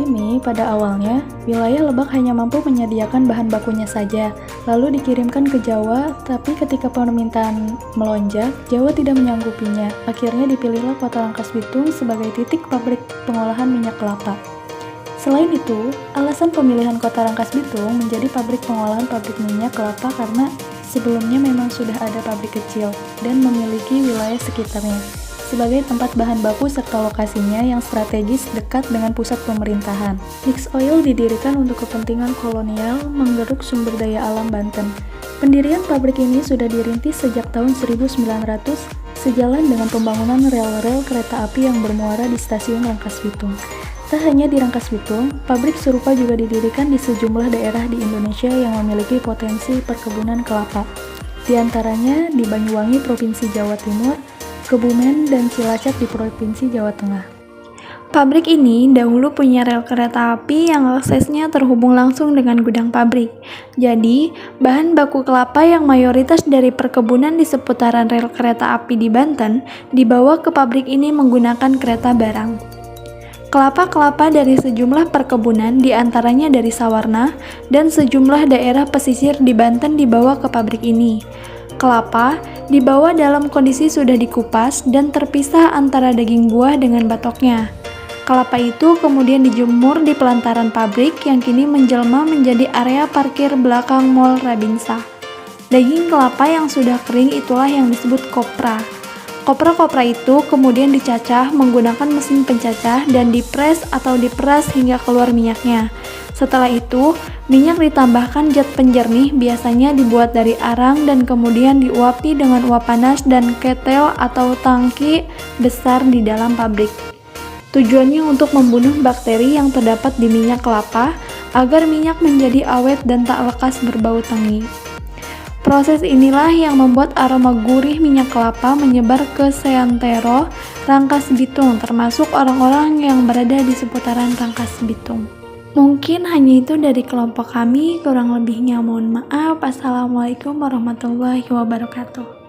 ini, pada awalnya, wilayah Lebak hanya mampu menyediakan bahan bakunya saja, lalu dikirimkan ke Jawa, tapi ketika permintaan melonjak, Jawa tidak menyanggupinya. Akhirnya dipilihlah Kota Rangkas Bitung sebagai titik pabrik pengolahan minyak kelapa. Selain itu, alasan pemilihan Kota Rangkas Bitung menjadi pabrik pengolahan pabrik minyak kelapa karena sebelumnya memang sudah ada pabrik kecil dan memiliki wilayah sekitarnya sebagai tempat bahan baku serta lokasinya yang strategis dekat dengan pusat pemerintahan. Mix Oil didirikan untuk kepentingan kolonial menggeruk sumber daya alam Banten. Pendirian pabrik ini sudah dirintis sejak tahun 1900 sejalan dengan pembangunan rel-rel kereta api yang bermuara di stasiun Rangkas Bitung. Tak hanya di Rangkas Bitung, pabrik serupa juga didirikan di sejumlah daerah di Indonesia yang memiliki potensi perkebunan kelapa. Di antaranya di Banyuwangi, Provinsi Jawa Timur, Kebumen, dan Cilacap di Provinsi Jawa Tengah. Pabrik ini dahulu punya rel kereta api yang aksesnya terhubung langsung dengan gudang pabrik. Jadi, bahan baku kelapa yang mayoritas dari perkebunan di seputaran rel kereta api di Banten dibawa ke pabrik ini menggunakan kereta barang. Kelapa-kelapa dari sejumlah perkebunan, diantaranya dari Sawarna, dan sejumlah daerah pesisir di Banten dibawa ke pabrik ini. Kelapa dibawa dalam kondisi sudah dikupas dan terpisah antara daging buah dengan batoknya. Kelapa itu kemudian dijemur di pelantaran pabrik yang kini menjelma menjadi area parkir belakang Mall Rabinsa. Daging kelapa yang sudah kering itulah yang disebut kopra. Kopra-kopra itu kemudian dicacah menggunakan mesin pencacah dan dipres atau diperas hingga keluar minyaknya. Setelah itu, minyak ditambahkan zat penjernih biasanya dibuat dari arang dan kemudian diuapi dengan uap panas dan ketel atau tangki besar di dalam pabrik. Tujuannya untuk membunuh bakteri yang terdapat di minyak kelapa agar minyak menjadi awet dan tak lekas berbau tengi. Proses inilah yang membuat aroma gurih minyak kelapa menyebar ke seantero Rangkas Bitung, termasuk orang-orang yang berada di seputaran Rangkas Bitung. Mungkin hanya itu dari kelompok kami, kurang lebihnya mohon maaf. Assalamualaikum warahmatullahi wabarakatuh.